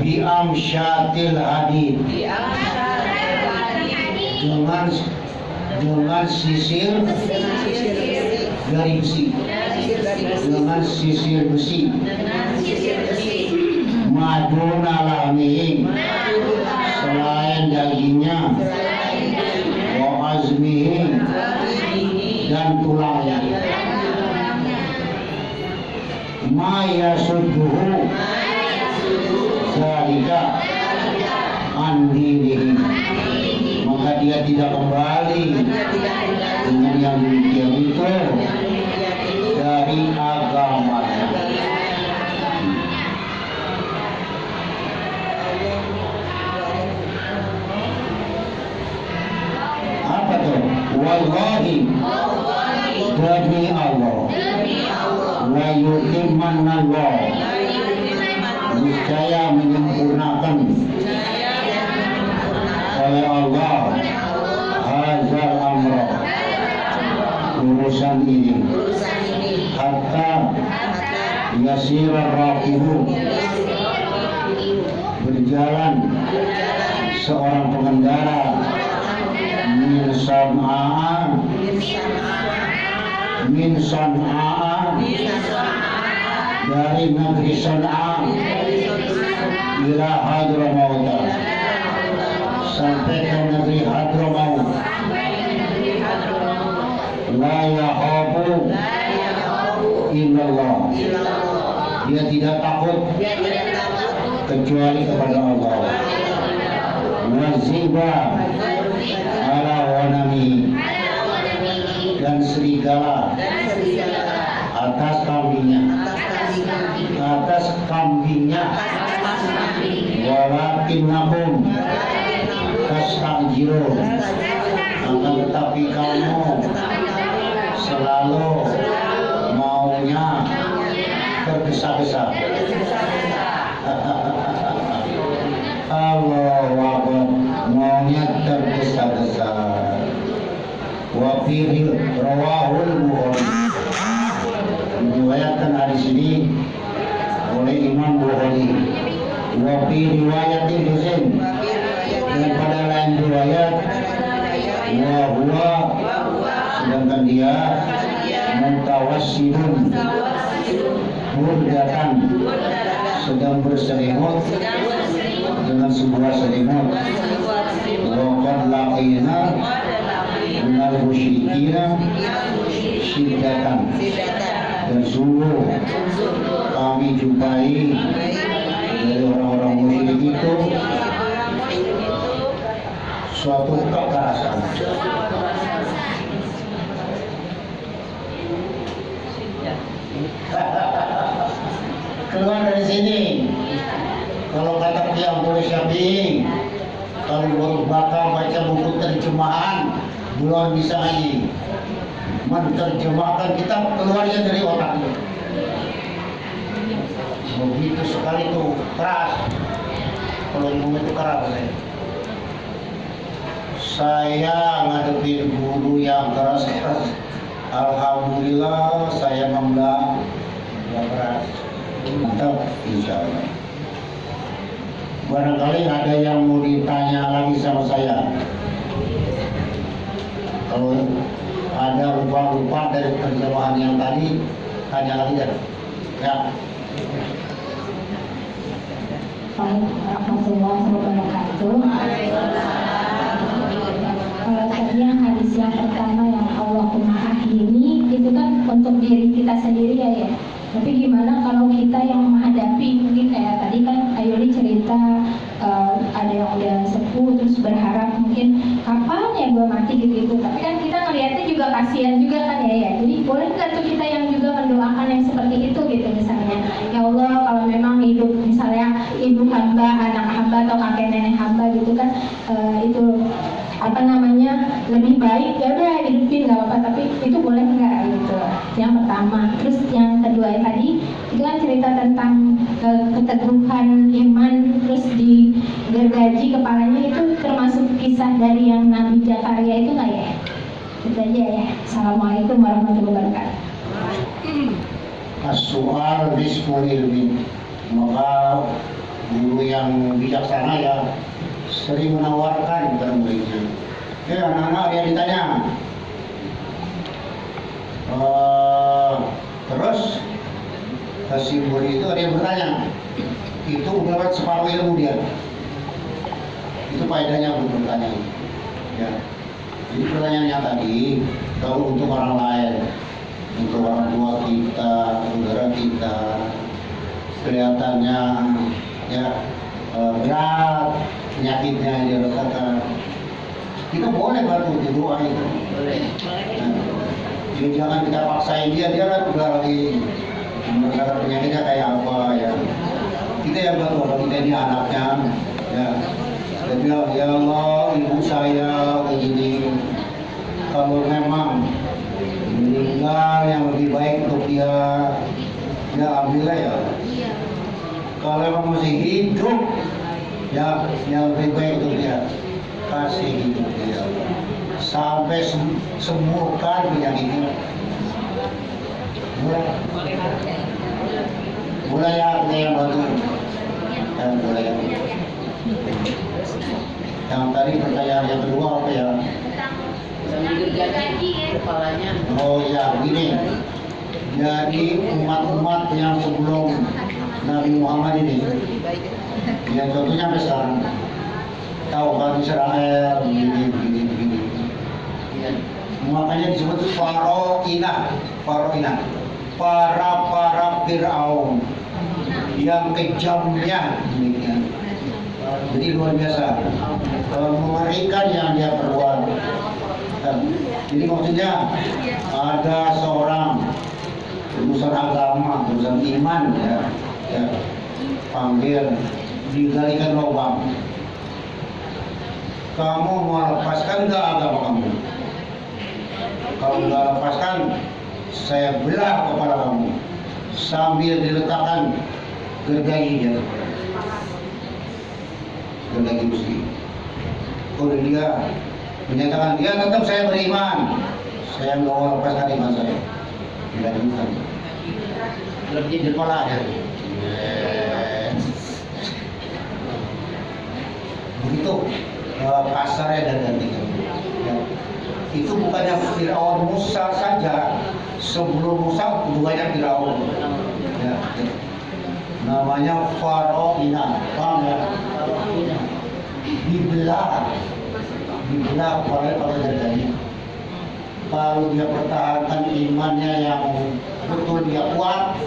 bi amsyatil hadid, dengan sisir dari besi, dengan sisir besi, maduna lahmihim, selain dagingnya, wa azmihim, dan tulangnya, ma yasudduhu zalika an dinihi, maka dia tidak kembali dengan yang demikian itu dari agamanya. Apa tuh? Wallahi, demi Allah, wa yutimmanallah, niscaya menyempurnakan oleh Allah hazal amra, urusan ini, hatta yasira raqibu, berjalan seorang pengendara min San'a dari negeri San'a ila Hadramaut, sampai ke negeri Hadramaut, la yakhafu illallah, dia tidak takut kecuali kepada Allah, waziba ala wanami, dan serigala atas kambingnya, walakinnakum tastajirun, akan tetapi kamu selalu maunya tergesa-gesa. Allahu Akbar, maunya tergesa-gesa. Wa fi rawahul Bukhari, diriwayatkan hadis ini oleh Imam Bukhari. Wa fi riwayatil Muslim, dan pada lain riwayat, wa huwa, sedangkan dia mutawassidun, burdatan, sedang berselimut dengan sebuah selimut, wa qad laqina minal musyrikina syiddatan, dan sungguh kami jumpai dari orang-orang musyrik itu suatu kekerasan. Keluar dari sini. Kalau kata Qiyam Quraish Syafi'i, kalau baru bakal baca buku terjemahan belum bisa lagi menerjemahkan kitab, keluarnya dari otaknya. Begitu sekali tuh keras. Kalau ngomong itu keras saya ngadepin guru yang keras-keras. Alhamdulillah saya membela yang keras. Mantap, insya Allah. Barangkali ada yang mau ditanya lagi sama saya. Kalau ada lupa-lupa dari terjemahan yang tadi, tanya lagi ya. Ya. Warahmatullahi wabarakatuh. Kalau tadi yang hadis yang pertama yang Allahumma ahyini, itu kan untuk diri kita sendiri ya. Tapi gimana kalau kita yang menghadapi, mungkin kayak tadi kan Ayuli cerita ada yang udah sepuh terus berharap mungkin kapan ya gue mati gitu. Tapi kan kita ngelihatnya juga kasihan juga kan ya. Jadi boleh nggak tuh kita yang juga mendoakan yang seperti itu gitu, misalnya ya Allah kalau memang hidup misalnya ibu hamba, anak hamba atau kakek nenek hamba gitu kan itu apa namanya lebih baik, ya udah hidupin nggak apa-apa, tapi itu boleh nggak gitu. Yang pertama. Terus yang kedua ya tadi itu kan cerita tentang keteguhan iman, terus digergaji kepalanya, itu termasuk kisah dari yang Nabi Zakaria itu nggak ya? Itu aja ya. Assalamualaikum warahmatullahi wabarakatuh. As-su'al bismu ilmi, maka guru yang bijaksana ya sering menawarkan kepada muridnya. Anak-anak yang ditanya. Terus si murid itu ada yang bertanya, itu mendapat separuh ilmu dia. Itu faedahnya untuk bertanya. Ya. Jadi pertanyaannya tadi, kalau untuk orang lain, untuk orang tua kita, saudara kita, kelihatannya ya berat penyakitnya dia rasakan, kita boleh bantu doa itu. Jadi jangan kita paksain dia kan udah lagi merasakan penyakitnya kayak apa ya. Kita yang bantu, kalau kita ini anaknya ya. Dia bilang, ya Allah, ibu saya begini. Kalau memang meninggal yang lebih baik untuk dia, ya ambillah ya. Kalau memang masih hidup, ya yang lebih baik untuk dia, kasih hidup dia. Sampai sembuhkan penyakitnya. Mulai ya kita yang bantu. Dan mulai ya. Yang tadi pertanyaan yang kedua apa ya? Kepalanya. Oh ya, begini. Jadi umat-umat yang sebelum Nabi Muhammad ini, ya contohnya sampai sekarang, tahu kan Israel begini. Ya. Makanya disebut Faroina, para Fir'aun yang kejamnya demikian. Jadi luar biasa mengerikan yang dia perbuat. Jadi maksudnya ada seorang urusan agama, urusan iman ya, panggil digalikan lubang. Kamu mau lepaskan nggak agama kamu? Kalau nggak lepaskan, saya belah kepala kamu sambil diletakkan gergajinya. Gergaji besi. Kalau dia menyatakan dia tetap saya beriman, saya nggak mau lepaskan iman saya. Dilanjutkan. Lebih di kepala ya. Begitu kasarnya dan gantinya. Ya. Itu bukannya Fir'aun Musa saja, sebelum Musa banyak Fir'aun. Ya. Namanya Faroina, paham ya? Dibelah kepala pakai gergaji. Kalau dia pertahankan imannya yang betul dia kuat,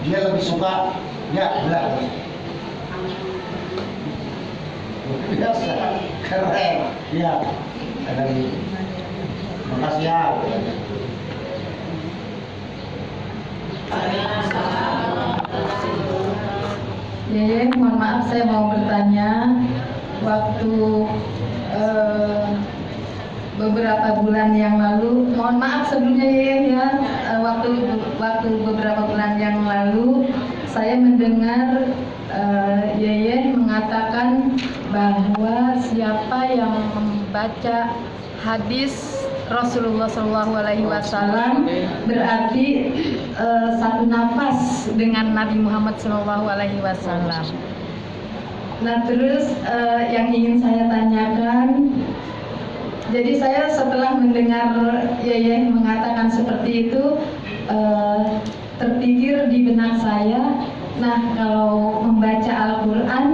dia lebih suka ya belah. Biasa, keren, ya. Ada gitu. Makasih ya. Yeye, mohon maaf saya mau bertanya. Waktu beberapa bulan yang lalu, mohon maaf sebelumnya Yeye ya, waktu beberapa bulan yang lalu saya mendengar Yeye mengatakan bahwa siapa yang membaca hadis Rasulullah SAW berarti satu nafas dengan Nabi Muhammad SAW. Nah terus yang ingin saya tanyakan, jadi saya setelah mendengar Yeye mengatakan seperti itu, terpikir di benak saya, nah kalau membaca Al-Quran,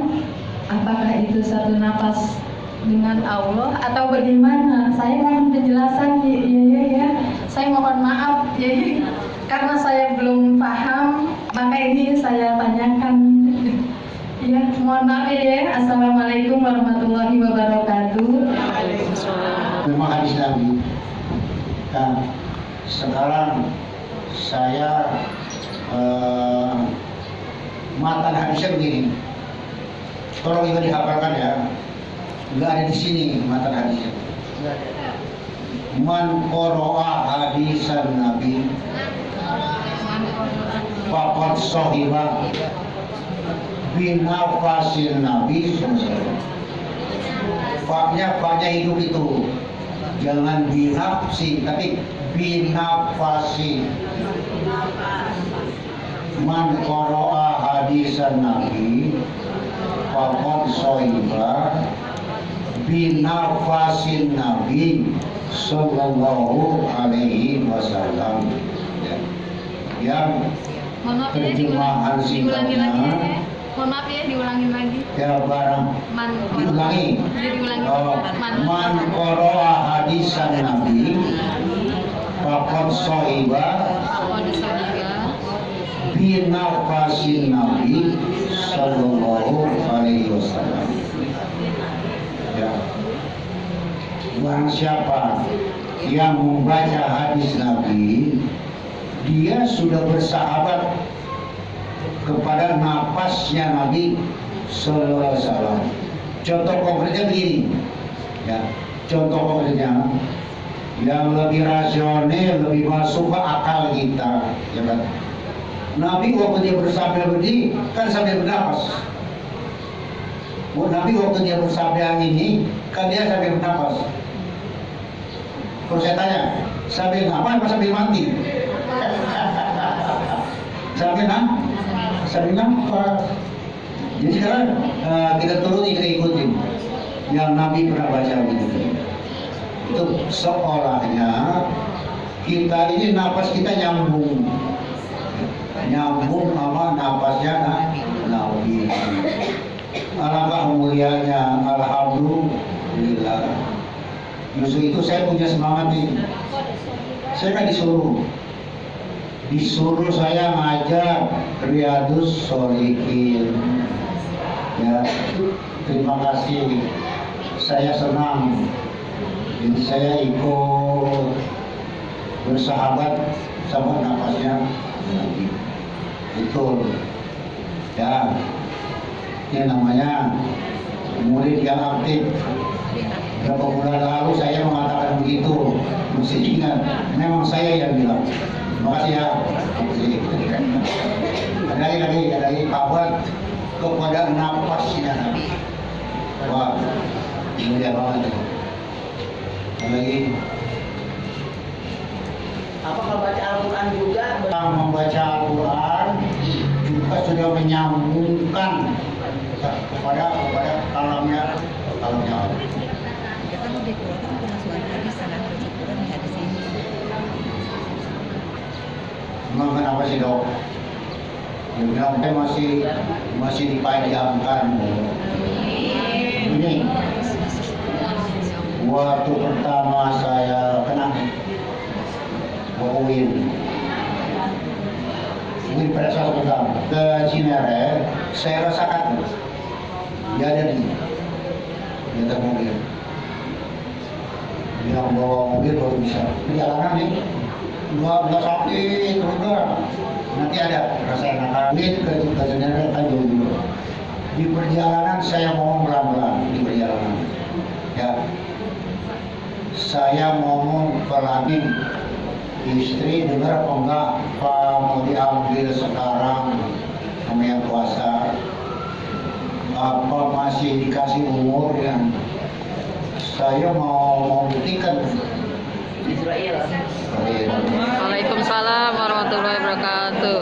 apakah itu satu nafas dengan Allah atau bagaimana? Saya mohon penjelasan ya. Saya mohon maaf ya, karena saya belum paham, maka ini saya tanyakan. Ya, mohon maaf ya. Assalamualaikum warahmatullahi wabarakatuh. Memang hadis Nabi. Nah, sekarang saya matan hadisnya begini. Tolong juga dihafalkan ya. Nggak ada di sini matan hadisnya. Man qara'a hadisan Nabi faqad sahiba binafasin Nabi SAW. Faknya hidup itu jangan binafsi tapi binafasi. Man qara'a hadisan Nabi faqad soiba binafasin Nabi Sallallahu Alaihi Wasallam. Ya. Yang Mohon maaf ya, terjemahan diulangi lagi singkatnya, ya. Mohon maaf ya, diulangi lagi. ya barang diulangi. Ya, diulangi. Man qara'a hadisan Nabi faqad soiba binafasin Nabi Sallallahu Alaihi Wasallam. Ya. Barang siapa yang membaca hadis Nabi, dia sudah bersahabat kepada napasnya Nabi Sallallahu Alaihi Wasallam. Contoh konkretnya begini, ya. Contoh konkretnya yang lebih rasional, lebih masuk ke akal kita, ya kan? Nabi waktu dia bersabda berdiri kan sambil bernapas. Nabi waktu dia bersabda ini kan dia sambil bernapas. Terus saya tanya, sambil napas apa sambil mati? Sambil napas. Jadi sekarang kita turuti, kita ikutin yang Nabi pernah baca begitu. Itu seolahnya kita ini napas kita nyambung sama napasnya Nabi. Alangkah mulianya, alhamdulillah. Justru itu saya punya semangat nih. Saya kan disuruh saya ngajar Riyadus Sholihin. Ya, terima kasih. Saya senang. Jadi saya ikut bersahabat sama napasnya Nabi. Betul. Ya, ini namanya murid yang aktif. Beberapa bulan lalu saya mengatakan begitu. Mesti ingat, memang saya yang bilang. Terima kasih ya. Ada lagi kabar kepada napasnya Nabi. Wah, mulia banget. Ada lagi. Apakah baca Al-Quran juga? Membaca Al-Quran juga sudah menyambungkan kepada kalamnya Allah. Memang kenapa sih dok? Ya bilang masih dipanjangkan. Ini waktu pertama saya kena UIN pada saat pertama ke Cinere, saya rasakan dia ada di atas mobil. Dia bawa mobil baru bisa perjalanan nih. Nggak sakit, enggak. Nanti ada rasa enak. Ke Cinere kan jauh. Di perjalanan saya ngomong pelan-pelan di perjalanan. Ya, saya ngomong pelan. Istri dengar apa enggak, Pak mau diambil sekarang sama yang kuasa, apa masih dikasih umur yang saya mau buktikan. Israel. Waalaikumsalam warahmatullahi wabarakatuh.